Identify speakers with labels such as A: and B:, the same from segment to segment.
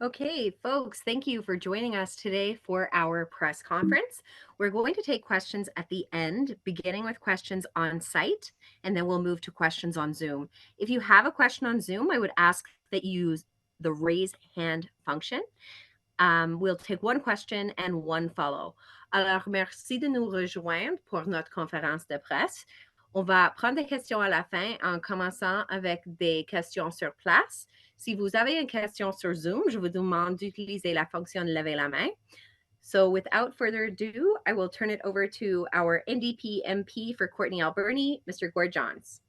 A: Okay, folks, thank you for joining us today for our press conference. We're going to take questions at the end, beginning with questions on site, and then we'll move to questions on Zoom. If you have a question on Zoom, I would ask that you use the raise hand function. We'll take one question and one follow. Alors, merci de nous rejoindre pour notre conférence de presse. On va prendre des questions à la fin en commençant avec des questions sur place. Si vous avez une question sur Zoom, je vous demande d'utiliser la fonction lever la main. So without further ado, I will turn it over to our NDP MP for Courtenay, Alberni, Mr. Gord Johns.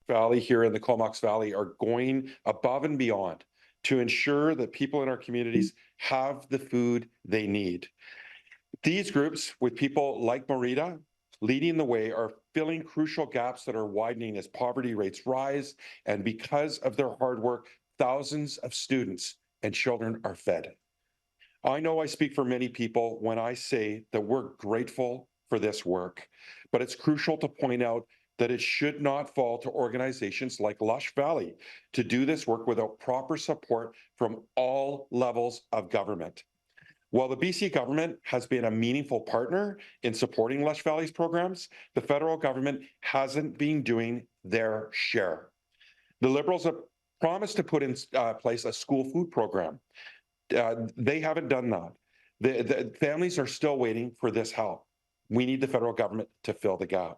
B: Valley here in the Comox Valley are going above and beyond to ensure that people in our communities have the food they need. These groups, with people like Maurita leading the way, are filling crucial gaps that are widening as poverty rates rise, and because of their hard work, thousands of students and children are fed. I know I speak for many people when I say that we're grateful for this work, but it's crucial to point out that it should not fall to organizations like LUSH Valley to do this work without proper support from all levels of government. While the BC government has been a meaningful partner in supporting LUSH Valley's programs, the federal government hasn't been doing their share. The Liberals have promised to put in place a school food program. They haven't done that. The families are still waiting for this help. We need the federal government to fill the gap.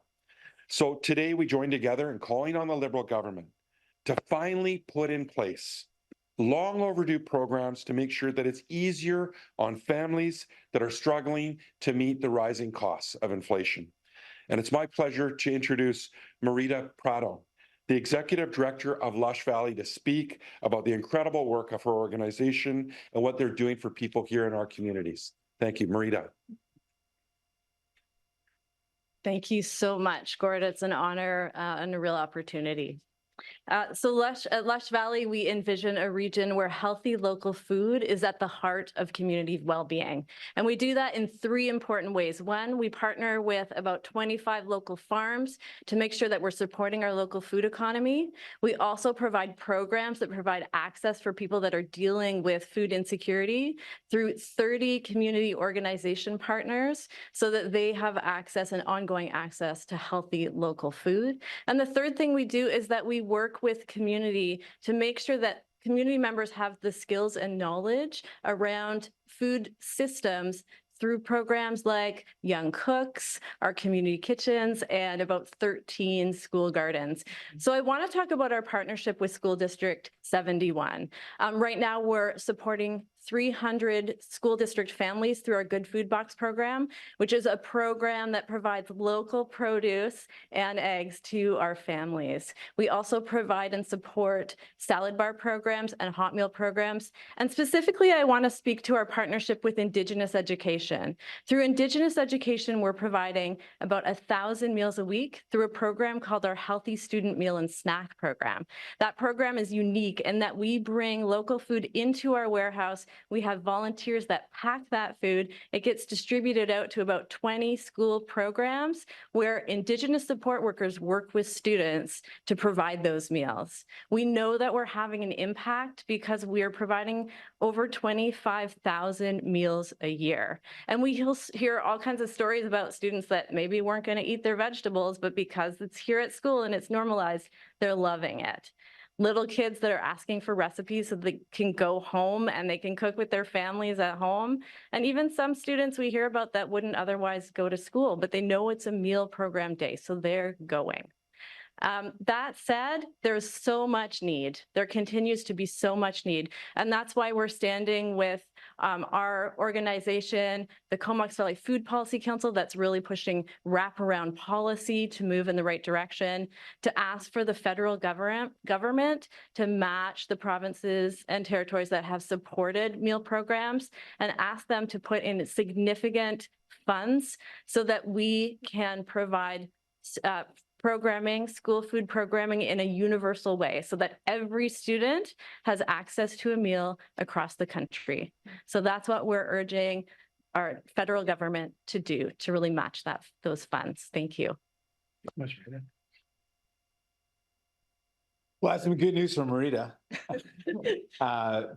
B: So today we join together in calling on the Liberal government to finally put in place long overdue programs to make sure that it's easier on families that are struggling to meet the rising costs of inflation. And it's my pleasure to introduce Maurita Prato, the Executive Director of LUSH Valley, to speak about the incredible work of her organization and what they're doing for people here in our communities. Thank you, Maurita.
C: Thank you so much, Gord. It's an honor and a real opportunity. At LUSH Valley, we envision a region where healthy local food is at the heart of community well-being. And we do that in three important ways. One, we partner with about 25 local farms to make sure that we're supporting our local food economy. We also provide programs that provide access for people that are dealing with food insecurity through 30 community organization partners so that they have access and ongoing access to healthy local food. And the third thing we do is that we work with community to make sure that community members have the skills and knowledge around food systems through programs like Young Cooks, our community kitchens, and about 13 school gardens. So I want to talk about our partnership with School District 71. Right now, we're supporting 300 school district families through our Good Food Box program, which is a program that provides local produce and eggs to our families. We also provide and support salad bar programs and hot meal programs. And specifically, I want to speak to our partnership with Indigenous education. Through Indigenous education, we're providing about 1,000 meals a week through a program called our Healthy Student Meal and Snack Program. That program is unique in that we bring local food into our warehouse. We have volunteers that pack that food. It gets distributed out to about 20 school programs where Indigenous support workers work with students to provide those meals. We know that we're having an impact because we are providing over 25,000 meals a year. And we hear all kinds of stories about students that maybe weren't going to eat their vegetables, but because it's here at school and it's normalized, they're loving it. Little kids that are asking for recipes so they can go home and they can cook with their families at home. And even some students we hear about that wouldn't otherwise go to school, but they know it's a meal program day, so they're going. That said, there's so much need. There continues to be so much need. And that's why we're standing with Our organization, the Comox Valley Food Policy Council, that's really pushing wraparound policy to move in the right direction, to ask for the federal government to match the provinces and territories that have supported meal programs and ask them to put in significant funds so that we can provide programming, school food programming in a universal way so that every student has access to a meal across the country. So that's what we're urging our federal government to do to really match those funds. Thank you.
D: Well, that's some good news from Maurita.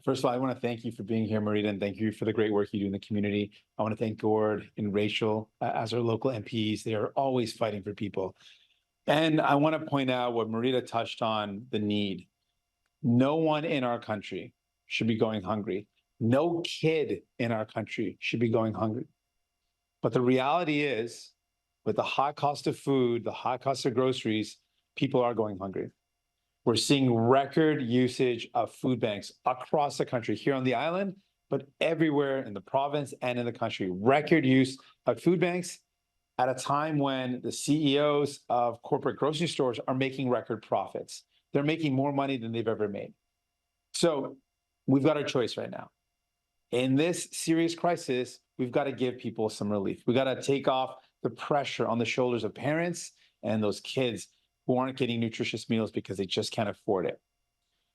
D: First of all, I want to thank you for being here, Maurita, and thank you for the great work you do in the community. I want to thank Gord and Rachel as our local MPs. They are always fighting for people. And I want to point out what Maurita touched on, the need. No one in our country should be going hungry. No kid in our country should be going hungry. But the reality is, with the high cost of food, the high cost of groceries, people are going hungry. We're seeing record usage of food banks across the country, here on the island, but everywhere in the province and in the country. Record use of food banks at a time when the CEOs of corporate grocery stores are making record profits. They're making more money than they've ever made. So we've got a choice right now. In this serious crisis, we've got to give people some relief. We've got to take off the pressure on the shoulders of parents and those kids who aren't getting nutritious meals because they just can't afford it.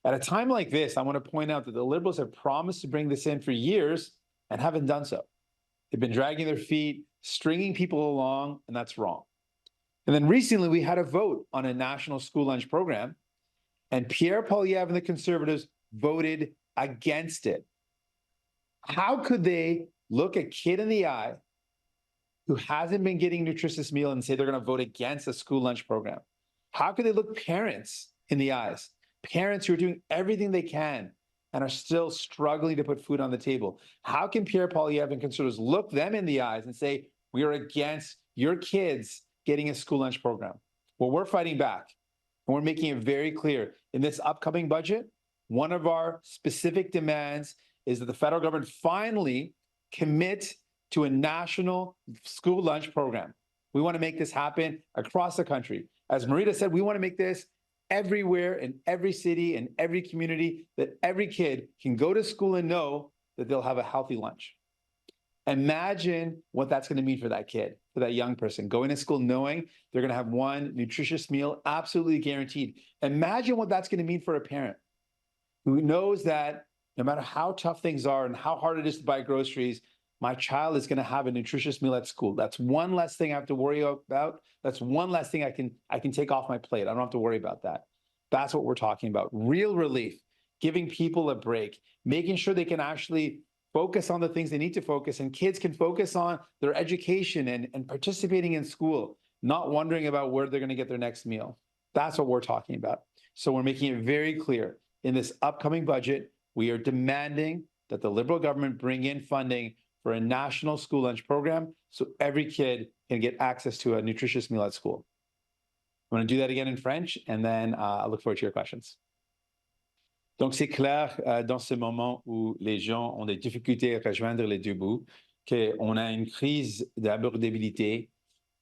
D: At a time like this, I want to point out that the Liberals have promised to bring this in for years and haven't done so. They've been dragging their feet, stringing people along, and that's wrong. And then recently, we had a vote on a national school lunch program, and Pierre Poilievre and the Conservatives voted against it. How could they look a kid in the eye who hasn't been getting nutritious meal and say they're going to vote against a school lunch program? How could they look parents in the eyes? Parents who are doing everything they can and are still struggling to put food on the table. How can Pierre Poilievre and Conservatives look them in the eyes and say, we are against your kids getting a school lunch program? Well, we're fighting back. And we're making it very clear. In this upcoming budget, one of our specific demands is that the federal government finally commit to a national school lunch program. We want to make this happen across the country. As Maurita said, we want to make this everywhere in every city and every community, that every kid can go to school and know that they'll have a healthy lunch. Imagine what that's going to mean for that kid, for that young person, going to school knowing they're going to have one nutritious meal, absolutely guaranteed. Imagine what that's going to mean for a parent who knows that no matter how tough things are and how hard it is to buy groceries, my child is going to have a nutritious meal at school. That's one less thing I have to worry about. That's one less thing I can take off my plate. I don't have to worry about that. That's what we're talking about. Real relief, giving people a break, making sure they can actually focus on the things they need to focus, and kids can focus on their education and participating in school, not wondering about where they're going to get their next meal. That's what we're talking about. So we're making it very clear. In this upcoming budget, we are demanding that the Liberal government bring in funding for a national school lunch program so every kid can get access to a nutritious meal at school. I'm going to do that again in French, and then I look forward to your questions. Donc, c'est clair dans ce moment où les gens ont des difficultés à rejoindre les deux bouts, qu'on a une crise d'abordabilité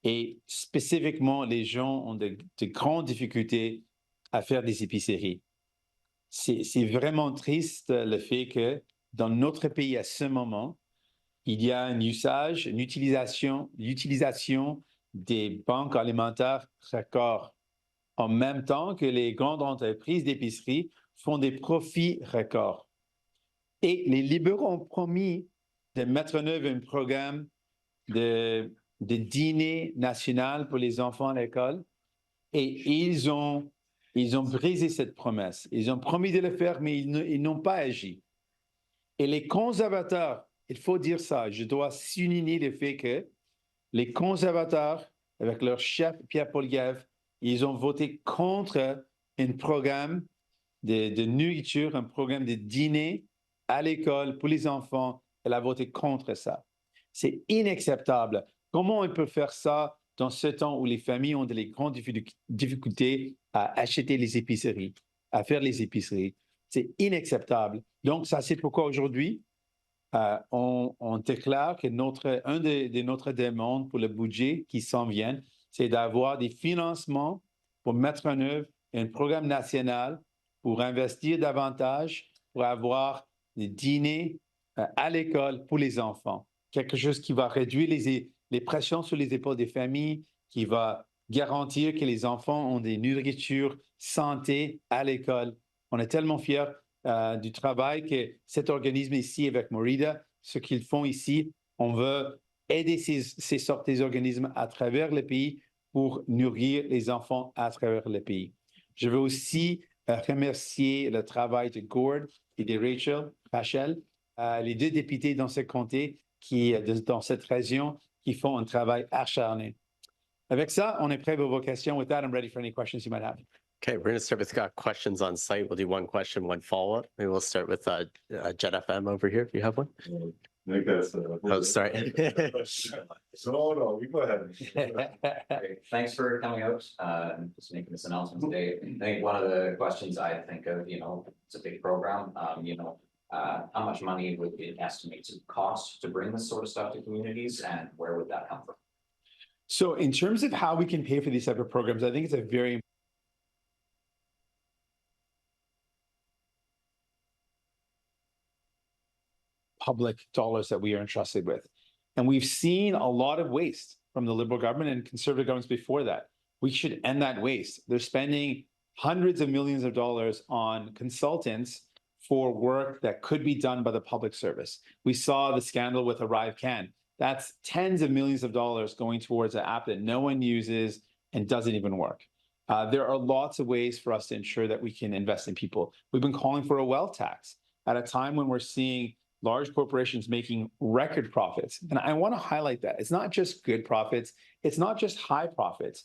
D: et spécifiquement, les gens ont de grandes difficultés à faire des épiceries. C'est vraiment triste le fait que dans notre pays à ce moment, il y a un usage, une utilisation des banques alimentaires records, en même temps que les grandes entreprises d'épicerie font des profits records. Et les libéraux ont promis de mettre en œuvre un programme de dîner national pour les enfants à l'école. Et ils ont brisé cette promesse. Ils ont promis de le faire, mais ils n'ont pas agi. Et les conservateurs, il faut dire ça, je dois souligner le fait que les conservateurs, avec leur chef Pierre Poilievre, ils ont voté contre un programme de nourriture, un programme de dîner à l'école pour les enfants. Elle a voté contre ça. C'est inacceptable. Comment on peut faire ça dans ce temps où les familles ont de grandes difficultés à acheter les épiceries, à faire les épiceries? C'est inacceptable. Donc, ça, c'est pourquoi aujourd'hui, on déclare que un de notre demande pour le budget qui s'en vient, c'est d'avoir des financements pour mettre en œuvre un programme national pour investir davantage, pour avoir des dîners à l'école pour les enfants. Quelque chose qui va réduire les pressions sur les épaules des familles, qui va garantir que les enfants ont des nourritures santé à l'école. On est tellement fiers du travail que cet organisme ici avec Maurita, ce qu'ils font ici, on veut aider ces sortes d'organismes à travers le pays pour nourrir les enfants à travers le pays. Je veux aussi remercier le travail de Gord et de Rachel, les deux députés dans ce comté dans cette région qui font un travail acharné. Avec ça, on est prêt pour vos questions. With that, I'm ready for any questions you might have.
E: Okay, we're going to start with questions on site. We'll do one question, one follow-up. Maybe we'll start with Jet FM over here, if you have one.
F: I think that's
E: Oh, sorry.
F: No, you go ahead.
G: Great. Thanks for coming out and just making this announcement today. I think one of the questions I think of, it's a big program, how much money would it estimate to cost to bring this sort of stuff to communities, and where would that come from?
D: So in terms of how we can pay for these type of programs, I think it's a very public dollars that we are entrusted with. And we've seen a lot of waste from the Liberal government and Conservative governments before that. We should end that waste. They're spending hundreds of millions of dollars on consultants for work that could be done by the public service. We saw the scandal with ArriveCan. That's tens of millions of dollars going towards an app that no one uses and doesn't even work. There are lots of ways for us to ensure that we can invest in people. We've been calling for a wealth tax at a time when we're seeing large corporations making record profits. And I want to highlight that. It's not just good profits. It's not just high profits.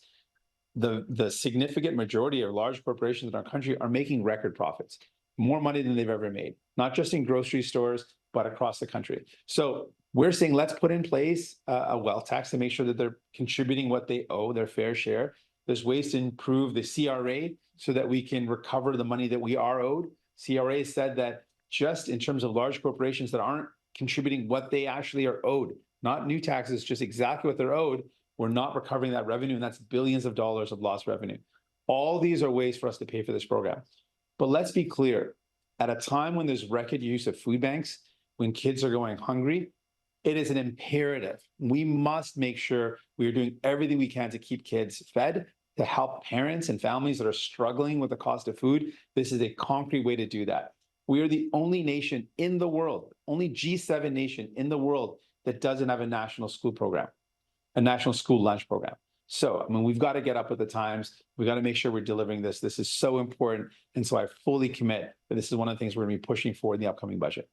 D: The significant majority of large corporations in our country are making record profits, more money than they've ever made, not just in grocery stores, but across the country. So we're saying, let's put in place a wealth tax to make sure that they're contributing what they owe, their fair share. There's ways to improve the CRA so that we can recover the money that we are owed. CRA said that just in terms of large corporations that aren't contributing what they actually are owed, not new taxes, just exactly what they're owed, we're not recovering that revenue, and that's billions of dollars of lost revenue. All these are ways for us to pay for this program. But let's be clear, at a time when there's record use of food banks, when kids are going hungry, it is an imperative. We must make sure we are doing everything we can to keep kids fed, to help parents and families that are struggling with the cost of food. This is a concrete way to do that. We are the only nation in the world, only G7 nation in the world that doesn't have a national school program, a national school lunch program. So, I mean, we've got to get up with the times. We've got to make sure we're delivering this. This is so important. And so I fully commit that this is one of the things we're going to be pushing for in the upcoming budget.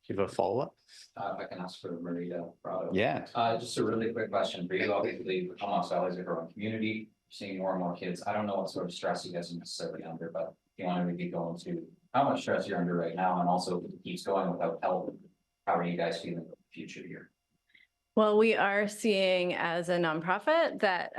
E: Do you have a follow-up?
G: If I can ask for Maurita Prato.
D: Yeah.
G: Just a really quick question for you. Obviously, Comox Valley is a growing community, seeing more and more kids. I don't know what sort of stress you guys are necessarily under, but if you want to maybe go into how much stress you're under right now, and also if it keeps going without help, how are you guys feeling about the future here?
C: Well, we are seeing as a nonprofit that,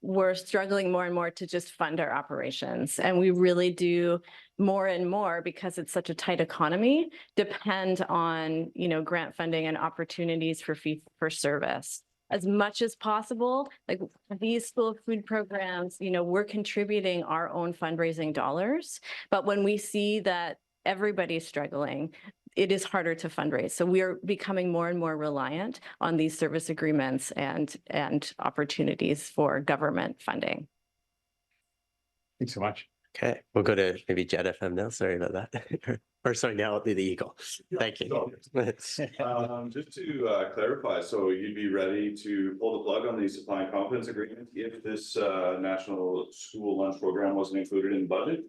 C: we're struggling more and more to just fund our operations. And we really do more and more, because it's such a tight economy, depend on, grant funding and opportunities for fee for service. As much as possible, like these school food programs, we're contributing our own fundraising dollars. But when we see that everybody's struggling, it is harder to fundraise. So we are becoming more and more reliant on these service agreements and opportunities for government funding.
D: Thanks so much.
E: Okay, we'll go to maybe Jet FM now. Sorry about that. Or sorry, now it'll be the Eagle. Thank you.
F: Just to clarify, so you'd be ready to pull the plug on the supply and confidence agreement if this national school lunch program wasn't included in the budget?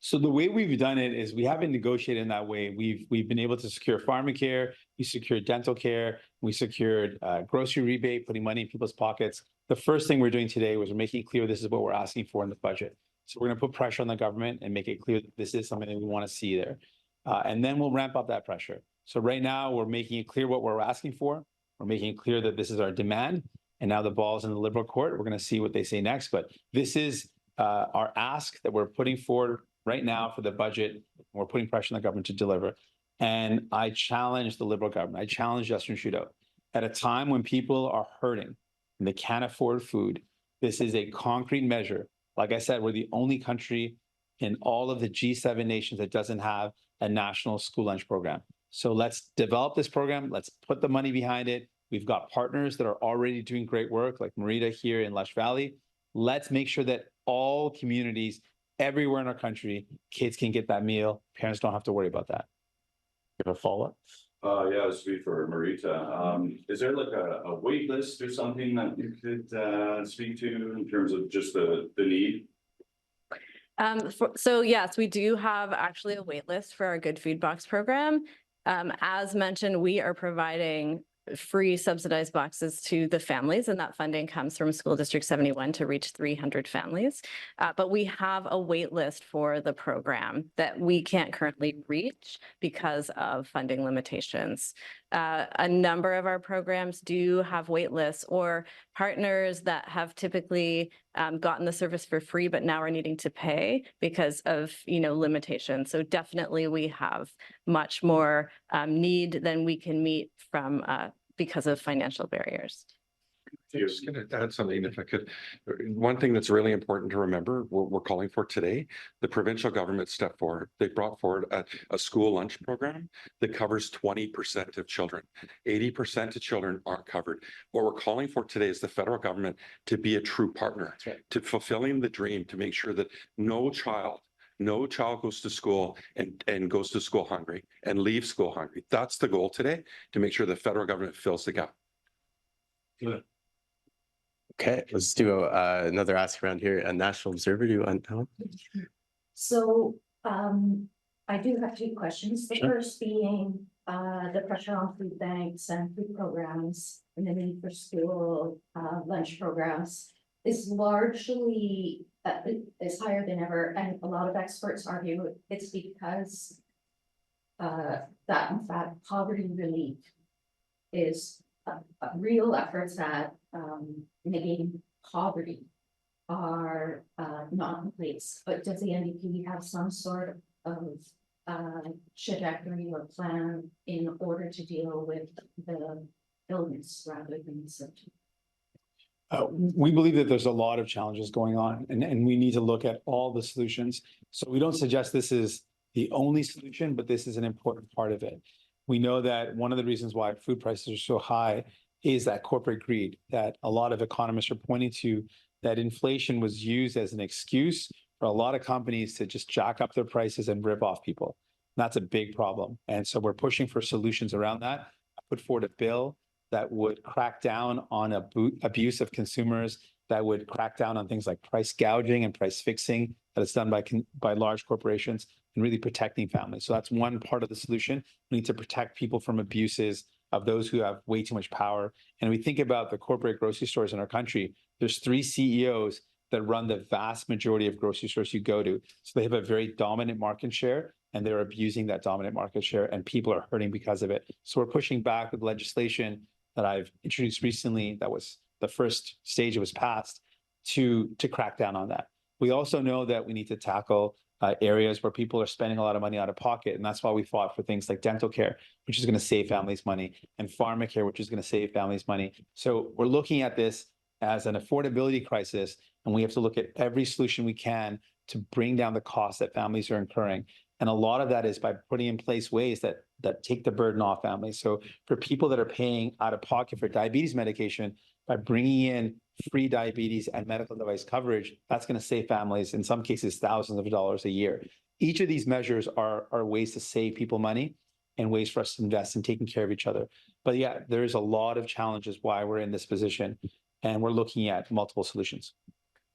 D: So the way we've done it is we haven't negotiated in that way. We've been able to secure pharmacare, we secured dental care, we secured grocery rebate, putting money in people's pockets. The first thing we're doing today was we're making clear this is what we're asking for in the budget. So we're going to put pressure on the government and make it clear that this is something that we want to see there. And then we'll ramp up that pressure. So right now we're making it clear what we're asking for. We're making it clear that this is our demand. And now the ball's in the Liberal court. We're going to see what they say next. But this is our ask that we're putting forward right now for the budget. We're putting pressure on the government to deliver. And I challenge the Liberal government. I challenge Justin Trudeau. At a time when people are hurting and they can't afford food, this is a concrete measure. Like I said, we're the only country in all of the G7 nations that doesn't have a national school lunch program. So let's develop this program. Let's put the money behind it. We've got partners that are already doing great work, like Maurita here in LUSH Valley. Let's make sure that all communities everywhere in our country, kids can get that meal. Parents don't have to worry about that.
E: You have a follow-up?
F: Yeah, this would be for Maurita. Is there like a wait list or something that you could speak to in terms of just the need?
C: So yes, we do have actually a wait list for our Good Food Box program. As mentioned, we are providing free subsidized boxes to the families, and that funding comes from School District 71 to reach 300 families. But we have a wait list for the program that we can't currently reach because of funding limitations. A number of our programs do have wait lists or partners that have typically gotten the service for free, but now are needing to pay because of, limitations. So definitely we have much more need than we can meet from because of financial barriers.
B: I'm just going to add something, if I could. One thing that's really important to remember, what we're calling for today, the provincial government stepped forward. They brought forward a school lunch program that covers 20% of children. 80% of children aren't covered. What we're calling for today is the federal government to be a true partner, to fulfilling the dream, to make sure that no child goes to school and goes to school hungry and leaves school hungry. That's the goal today, to make sure the federal government fills the gap.
E: Okay, let's do another ask around here. A National Observer, do you want to?
H: So I do have two questions. The
E: Sure.
H: first being the pressure on food banks and food programs and the need for school lunch programs is largely is higher than ever, and a lot of experts argue it's because that in fact poverty relief is a real efforts at negating poverty are not in place. But does the NDP have some sort of trajectory or plan in order to deal with the illness rather than the symptom?
D: We believe that there's a lot of challenges going on, and we need to look at all the solutions. So we don't suggest this is the only solution, but this is an important part of it. We know that one of the reasons why food prices are so high is that corporate greed that a lot of economists are pointing to, that inflation was used as an excuse for a lot of companies to just jack up their prices and rip off people. That's a big problem. And so we're pushing for solutions around that. I put forward a bill that would crack down on abuse of consumers, that would crack down on things like price gouging and price fixing that is done by large corporations, and really protecting families. So that's one part of the solution. We need to protect people from abuses of those who have way too much power. And we think about the corporate grocery stores in our country. There's 3 CEOs that run the vast majority of grocery stores you go to. So they have a very dominant market share, and they're abusing that dominant market share, and people are hurting because of it. So we're pushing back with legislation that I've introduced recently, that was the first stage, it was passed, to crack down on that. We also know that we need to tackle areas where people are spending a lot of money out of pocket. And that's why we fought for things like dental care, which is going to save families money, and pharmacare, which is going to save families money. So we're looking at this as an affordability crisis, and we have to look at every solution we can to bring down the costs that families are incurring. And a lot of that is by putting in place ways that take the burden off families. So for people that are paying out of pocket for diabetes medication, by bringing in free diabetes and medical device coverage, that's going to save families, in some cases, thousands of dollars a year. Each of these measures are ways to save people money and ways for us to invest in taking care of each other. But yeah, there's a lot of challenges why we're in this position, and we're looking at multiple solutions.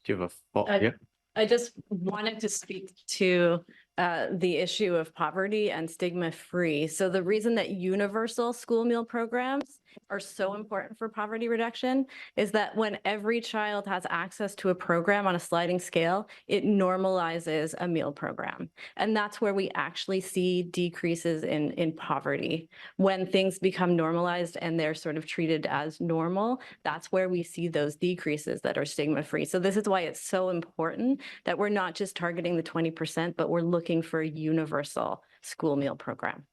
E: Do you have a follow-up? Yeah.
C: I just wanted to speak to the issue of poverty and stigma-free. So the reason that universal school meal programs are so important for poverty reduction is that when every child has access to a program on a sliding scale, it normalizes a meal program. And that's where we actually see decreases in poverty. When things become normalized and they're sort of treated as normal, that's where we see those decreases that are stigma-free. So this is why it's so important that we're not just targeting the 20%, but we're looking for a universal school meal program.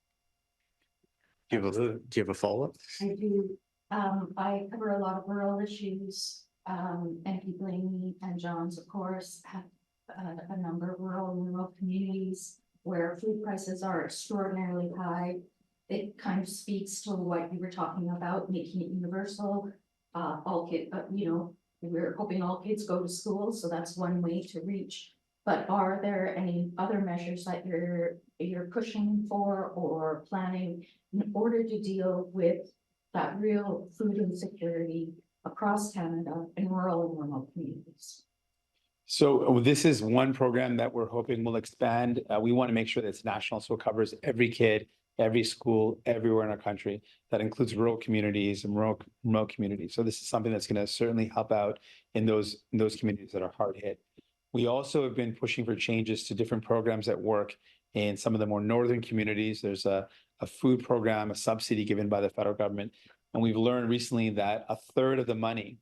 E: Do you have a follow-up?
H: I do. I cover a lot of rural issues. NDP Blaney and Johns, of course, have a number of rural communities where food prices are extraordinarily high. It kind of speaks to what you were talking about, making it universal. All kids, we're hoping all kids go to school, so that's one way to reach. But are there any other measures that you're pushing for or planning in order to deal with that real food insecurity across Canada in rural and remote communities?
D: So this is one program that we're hoping will expand. We want to make sure that it's national, so it covers every kid, every school, everywhere in our country. That includes rural communities and remote communities. So this is something that's going to certainly help out in those communities that are hard hit. We also have been pushing for changes to different programs that work in some of the more northern communities. There's a food program, a subsidy given by the federal government. And we've learned recently that a third of the money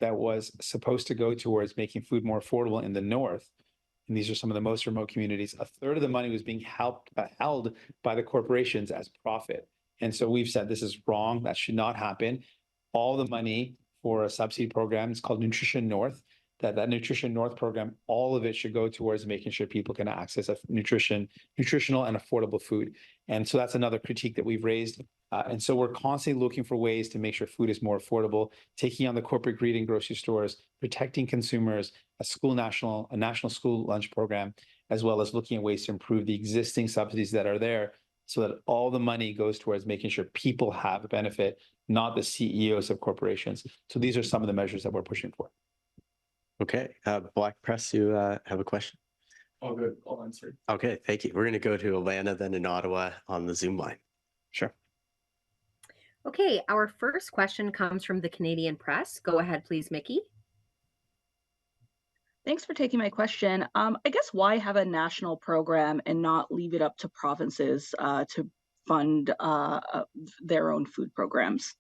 D: that was supposed to go towards making food more affordable in the north, and these are some of the most remote communities, a third of the money was being held by the corporations as profit. And so we've said this is wrong. That should not happen. All the money for a subsidy program, it's called Nutrition North, that Nutrition North program, all of it should go towards making sure people can access a nutritional and affordable food. And so that's another critique that we've raised. And so we're constantly looking for ways to make sure food is more affordable, taking on the corporate greed in grocery stores, protecting consumers, a national school lunch program, as well as looking at ways to improve the existing subsidies that are there so that all the money goes towards making sure people have a benefit, not the CEOs of corporations. So these are some of the measures that we're pushing for.
E: Okay, Black Press, you have a question?
I: All good, I'll answer.
E: Okay, thank you. We're going to go to Atlanta, then in Ottawa on the Zoom line.
D: Sure.
A: Okay, our first question comes from the Canadian Press. Go ahead, please, Mickey.
J: Thanks for taking my question. I guess why have a national program and not leave it up to provinces to fund their own food programs?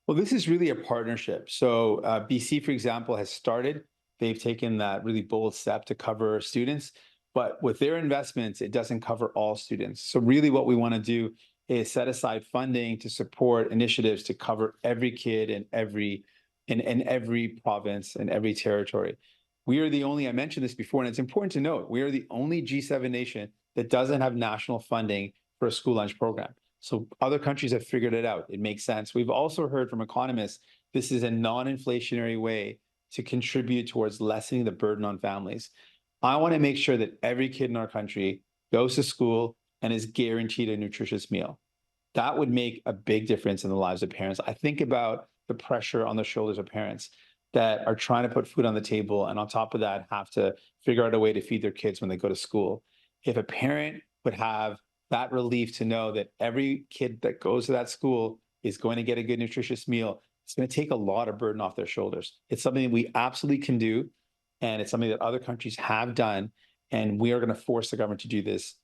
D: Well, this is really a partnership. So BC, for example, has started. They've taken that really bold step to cover students, but with their investments, it doesn't cover all students. So really what we want to do is set aside funding to support initiatives to cover every kid in every province and every territory. We are the only, I mentioned this before, and it's important to note, we are the only G7 nation that doesn't have national funding for a school lunch program. So other countries have figured it out. It makes sense. We've also heard from economists, this is a non-inflationary way to contribute towards lessening the burden on families. I want to make sure that every kid in our country goes to school and is guaranteed a nutritious meal. That would make a big difference in the lives of parents. I think about the pressure on the shoulders of parents that are trying to put food on the table and on top of that have to figure out a way to feed their kids when they go to school. If a parent would have that relief to know that every kid that goes to that school is going to get a good nutritious meal, it's going to take a lot of burden off their shoulders. It's something that we absolutely can do, and it's something that other countries have done, and we are going to force the government to do this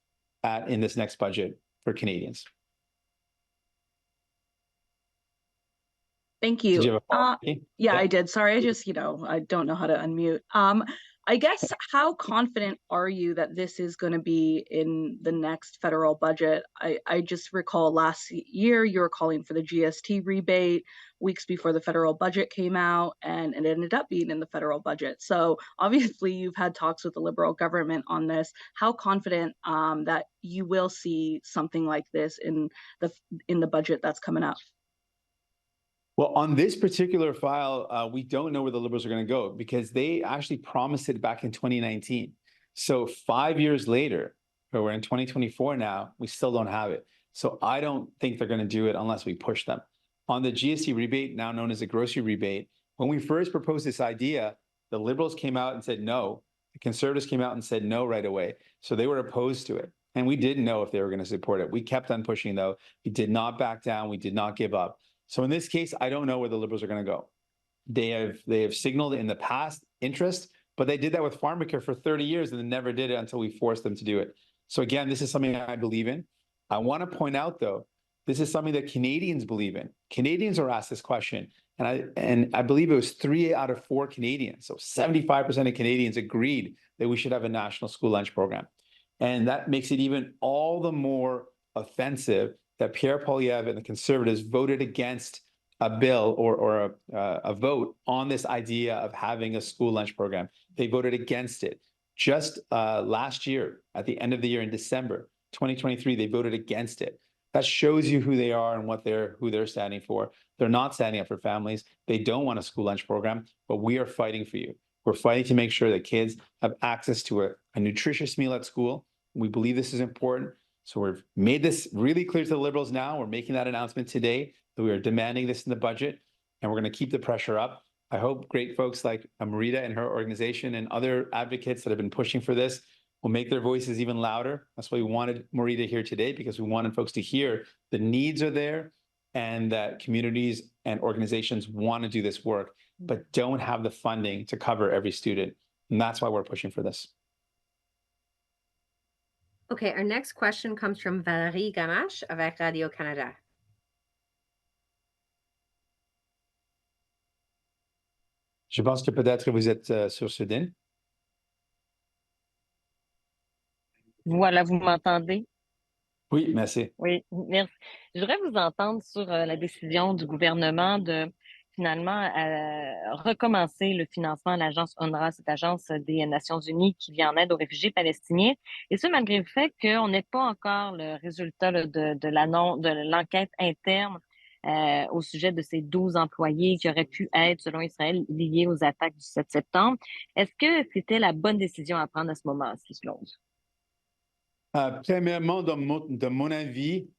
D: in this next budget for Canadians.
J: Thank you.
D: Did you have a follow-up?
J: Yeah, I did. Sorry, I don't know how to unmute. I guess, how confident are you that this is going to be in the next federal budget? I just recall last year you were calling for the GST rebate weeks before the federal budget came out, and it ended up being in the federal budget. So obviously you've had talks with the Liberal government on this. How confident that you will see something like this in the budget that's coming up?
D: Well, on this particular file, we don't know where the Liberals are going to go because they actually promised it back in 2019. So 5 years later, but we're in 2024 now, we still don't have it. So I don't think they're going to do it unless we push them. On the GST rebate, now known as a grocery rebate, when we first proposed this idea, the Liberals came out and said no. The Conservatives came out and said no right away. So they were opposed to it. And we didn't know if they were going to support it. We kept on pushing, though. We did not back down. We did not give up. So in this case, I don't know where the Liberals are going to go. They have signaled in the past interest, but they did that with pharmacare for 30 years and they never did it until we forced them to do it. So again, this is something I believe in. I want to point out, though, this is something that Canadians believe in. Canadians are asked this question, and I believe it was 3 out of 4 Canadians. So 75% of Canadians agreed that we should have a national school lunch program. And that makes it even all the more offensive that Pierre Poilievre and the Conservatives voted against a bill or a vote on this idea of having a school lunch program. They voted against it. Just last year, at the end of the year in December 2023, they voted against it. That shows you who they are and who they're standing for. They're not standing up for families. They don't want a school lunch program, but we are fighting for you. We're fighting to make sure that kids have access to a nutritious meal at school. We believe this is important. So we've made this really clear to the Liberals now. We're making that announcement today that we are demanding this in the budget, and we're going to keep the pressure up. I hope great folks like Maurita and her organization and other advocates that have been pushing for this will make their voices even louder. That's why we wanted Maurita here today, because we wanted folks to hear the needs are there and that communities and organizations want to do this work, but don't have the funding to cover every student. And that's why we're pushing for this.
A: Okay, our next question comes from Valérie Gamache avec Radio-Canada.
D: Je pense que peut-être vous êtes sur Sudin.
K: Voilà, vous m'entendez?
D: Oui, merci.
K: Oui, merci. Je voudrais vous entendre sur la décision du gouvernement de finalement recommencer le financement à l'agence UNRWA, cette agence des Nations Unies qui vient en aide aux réfugiés palestiniens. Et ce, malgré le fait qu'on n'ait pas encore le résultat là, de l'enquête interne au sujet de ces 12 employés qui auraient pu être, selon Israël, liés aux attaques du 7 septembre. Est-ce que c'était la bonne décision à prendre à ce moment-ci, selon vous?
D: Premièrement, de mon avis,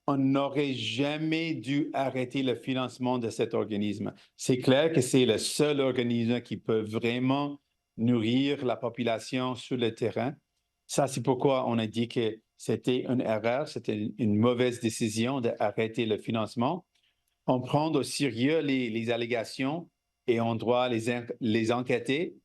D: on n'aurait jamais dû arrêter le financement de cet organisme. C'est clair que c'est le seul organisme qui peut vraiment nourrir la population sur le terrain. Ça, c'est pourquoi on a dit que c'était une erreur, c'était une mauvaise décision d'arrêter le financement. On prend au sérieux les allégations et on doit les enquêter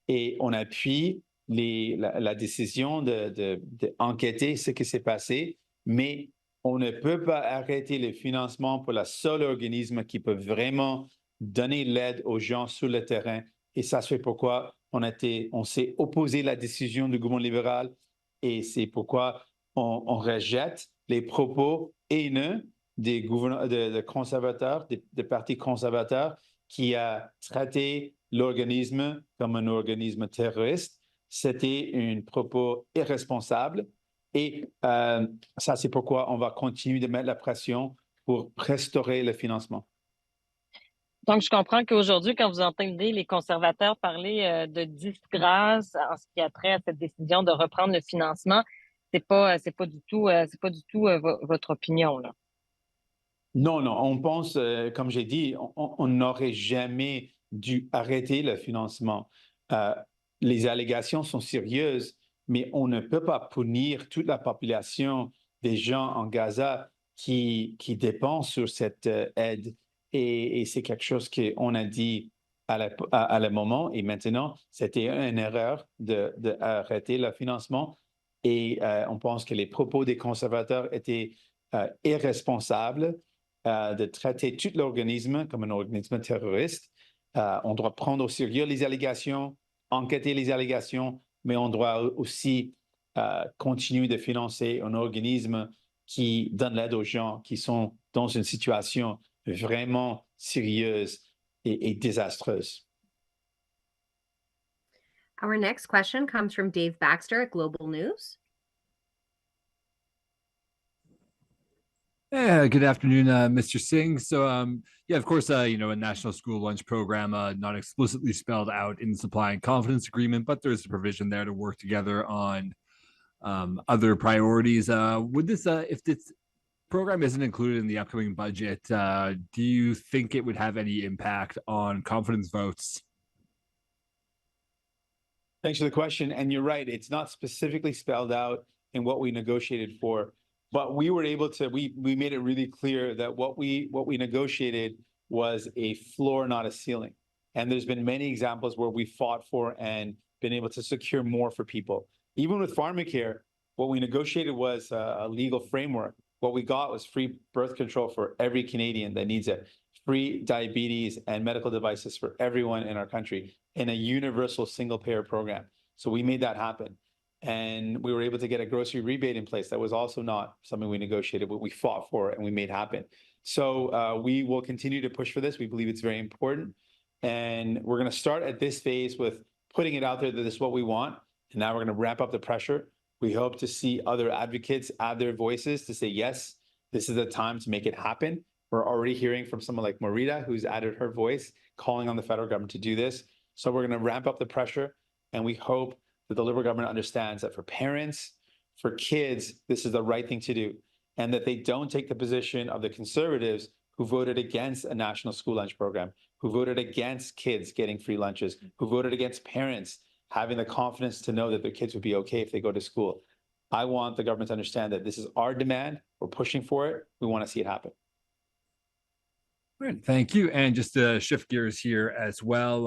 D: et on appuie la décision d'enquêter ce qui s'est passé, mais on ne peut pas arrêter le financement pour le seul organisme qui peut vraiment donner l'aide aux gens sur le terrain. Et ça, c'est pourquoi on s'est opposé à la décision du gouvernement libéral et c'est pourquoi on rejette les propos haineux des conservateurs, des partis conservateurs qui a traité l'organisme comme un organisme terroriste. C'était un propos irresponsable et ça, c'est pourquoi on va continuer de mettre la pression pour restaurer le financement.
K: Donc, je comprends qu'aujourd'hui, quand vous entendez les conservateurs parler de disgrâce en ce qui a trait à cette décision de reprendre le financement, c'est pas du tout votre opinion, là.
D: Non, on pense, comme j'ai dit, on n'aurait jamais dû arrêter le financement. Les allégations sont sérieuses, mais on ne peut pas punir toute la population des gens en Gaza qui dépendent sur cette aide. Et c'est quelque chose qu'on a dit à le moment. Et maintenant, c'était une erreur d'arrêter le financement. Et on pense que les propos des conservateurs étaient irresponsables de traiter tout l'organisme comme un organisme terroriste. On doit prendre au sérieux les allégations, enquêter les allégations, mais on doit aussi continuer de financer un organisme qui donne l'aide aux gens qui sont dans une situation vraiment sérieuse et désastreuse.
A: Our next question comes from Dave Baxter at Global News.
L: Yeah, good afternoon, Mr. Singh. So, yeah, of course, a national school lunch program, not explicitly spelled out in the supply and confidence agreement, but there's a provision there to work together on other priorities. Would this, if this program isn't included in the upcoming budget, do you think it would have any impact on confidence votes?
D: Thanks for the question. And you're right, it's not specifically spelled out in what we negotiated for. But we were able to, we made it really clear that what we negotiated was a floor, not a ceiling. And there's been many examples where we fought for and been able to secure more for people. Even with pharmacare, what we negotiated was a legal framework. What we got was free birth control for every Canadian that needs it, free diabetes and medical devices for everyone in our country, in a universal single payer program. So we made that happen. and we were able to get a grocery rebate in place. That was also not something we negotiated, but we fought for and we made happen. So we will continue to push for this. We believe it's very important. And we're going to start at this phase with putting it out there that this is what we want. And now we're going to ramp up the pressure. We hope to see other advocates add their voices to say, yes, this is the time to make it happen. We're already hearing from someone like Maurita, who's added her voice, calling on the federal government to do this. So we're going to ramp up the pressure. And we hope that the Liberal government understands that for parents, for kids, this is the right thing to do. And that they don't take the position of the Conservatives who voted against a national school lunch program, who voted against kids getting free lunches, who voted against parents having the confidence to know that their kids would be okay if they go to school. I want the government to understand that this is our demand. We're pushing for it. We want to see it happen.
L: Great, thank you. And just to shift gears here as well,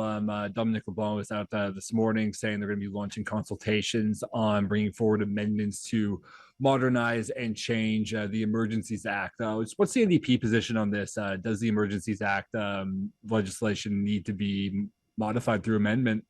L: Dominic LeBlanc was out this morning saying they're going to be launching consultations on bringing forward amendments to modernize and change the Emergencies Act. What's the NDP position on this? Does the Emergencies Act legislation need to be modified through amendment?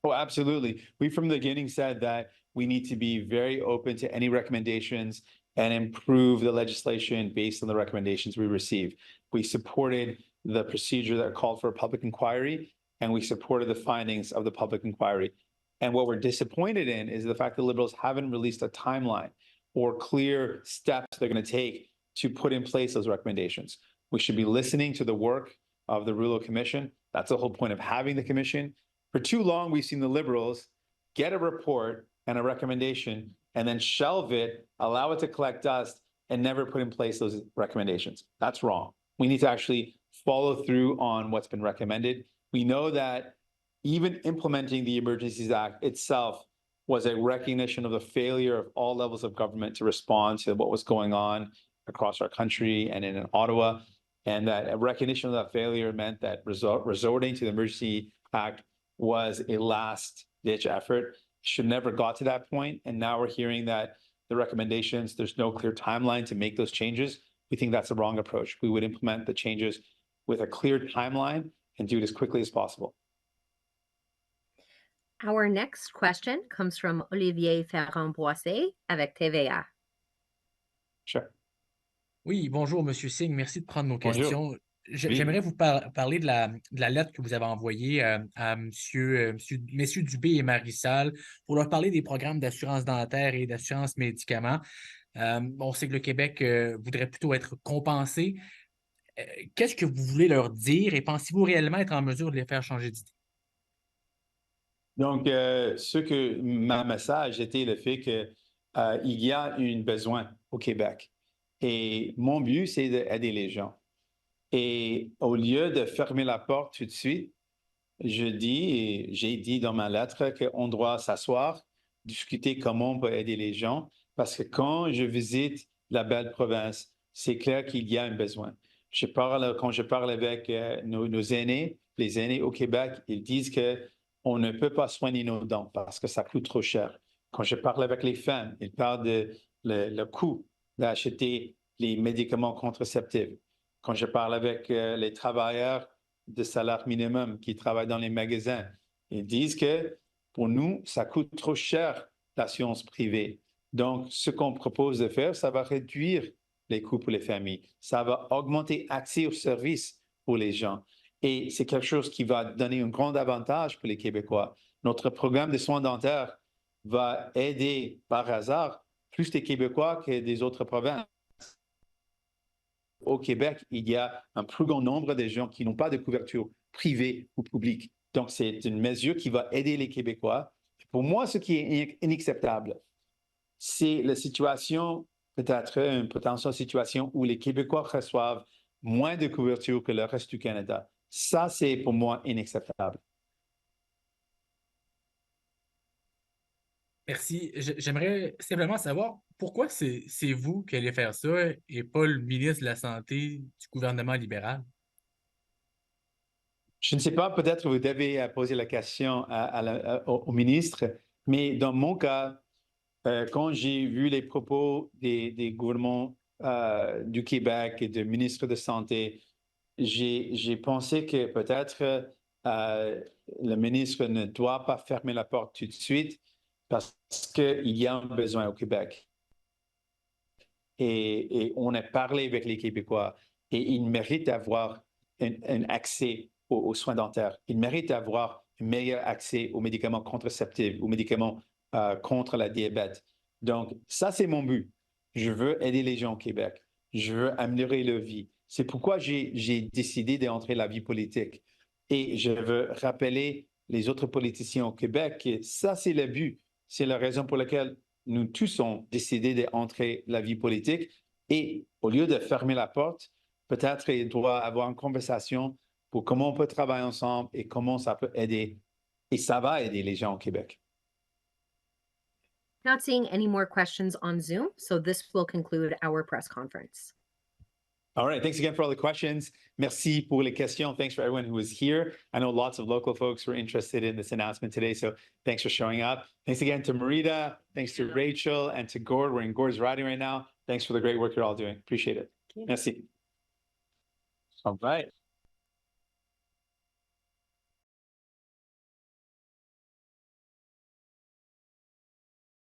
D: Oh, absolutely. We from the beginning said that we need to be very open to any recommendations and improve the legislation based on the recommendations we receive. We supported the procedure that called for a public inquiry, and we supported the findings of the public inquiry. And what we're disappointed in is the fact that Liberals haven't released a timeline or clear steps they're going to take to put in place those recommendations. We should be listening to the work of the Rulo Commission. That's the whole point of having the commission. For too long, we've seen the Liberals get a report and a recommendation and then shelve it, allow it to collect dust, and never put in place those recommendations. That's wrong. We need to actually follow through on what's been recommended. We know that even implementing the Emergencies Act itself was a recognition of the failure of all levels of government to respond to what was going on across our country and in Ottawa. And that a recognition of that failure meant that resorting to the Emergency Act was a last-ditch effort. Should never got to that point. And now we're hearing that the recommendations, there's no clear timeline to make those changes. We think that's the wrong approach. We would implement the changes with a clear timeline and do it as quickly as possible.
A: Our next question comes from Olivier Ferrand-Boissé avec TVA.
D: Sure.
M: Oui, bonjour, Monsieur Singh. Merci de prendre nos
D: Bonjour.
M: questions. J'aimerais vous parler de la lettre que vous avez envoyée à messieurs Dubé et Marissal pour leur parler des programmes d'assurance dentaire et d'assurance médicaments. On sait que le Québec voudrait plutôt être compensé. Qu'est-ce que vous voulez leur dire et pensez-vous réellement être en mesure de les faire changer d'idée?
D: Donc, ma message était le fait qu'il y a un besoin au Québec. Et mon but, c'est d'aider les gens. Et au lieu de fermer la porte tout de suite, j'ai dit dans ma lettre qu'on doit s'asseoir, discuter comment on peut aider les gens, parce que quand je visite la belle province, c'est clair qu'il y a un besoin. Quand je parle avec nos aînés, les aînés au Québec, ils disent qu'on ne peut pas soigner nos dents parce que ça coûte trop cher. Quand je parle avec les femmes, ils parlent de le coût d'acheter les médicaments contraceptifs. Quand je parle avec les travailleurs de salaire minimum qui travaillent dans les magasins, ils disent que pour nous, ça coûte trop cher l'assurance privée. Donc, ce qu'on propose de faire, ça va réduire les coûts pour les familles. Ça va augmenter l'accès aux services pour les gens. Et c'est quelque chose qui va donner un grand avantage pour les Québécois. Notre programme de soins dentaires va aider par hasard plus les Québécois que des autres provinces. Au Québec, il y a un plus grand nombre de gens qui n'ont pas de couverture privée ou publique. Donc, c'est une mesure qui va aider les Québécois. Pour moi, ce qui est inacceptable, c'est la situation, peut-être une potentielle situation où les Québécois reçoivent moins de couverture que le reste du Canada. Ça, c'est pour moi inacceptable.
M: Merci. J'aimerais simplement savoir pourquoi c'est vous qui allez faire ça et pas le ministre de la Santé du gouvernement libéral?
D: Je ne sais pas, peut-être vous devez poser la question au ministre, mais dans mon cas, quand j'ai vu les propos des gouvernements du Québec et du ministre de Santé, j'ai pensé que peut-être le ministre ne doit pas fermer la porte tout de suite, parce qu'il y a un besoin au Québec. Et on a parlé avec les Québécois et ils méritent d'avoir un accès aux soins dentaires. Ils méritent d'avoir un meilleur accès aux médicaments contraceptifs, aux médicaments contre la diabète. Donc, ça, c'est mon but. Je veux aider les gens au Québec. Je veux améliorer leur vie. C'est pourquoi j'ai décidé d'entrer la vie politique. Et je veux rappeler les autres politiciens au Québec que ça, c'est le but. C'est la raison pour laquelle nous tous ont décidé d'entrer la vie politique. Et au lieu de fermer la porte, peut-être il doit avoir une conversation pour comment on peut travailler ensemble et comment ça peut aider. Et ça va aider les gens au Québec.
A: Not seeing any more questions on Zoom, so this will conclude our press conference.
D: All right, thanks again for all the questions. Merci pour les questions. Thanks for everyone who was here. I know lots of local folks were interested in this announcement today, so thanks for showing up. Thanks again to Maurita, thanks to Rachel, and to Gord. We're in Gord's riding right now. Thanks for the great work you're all doing. Appreciate it. Merci. All right.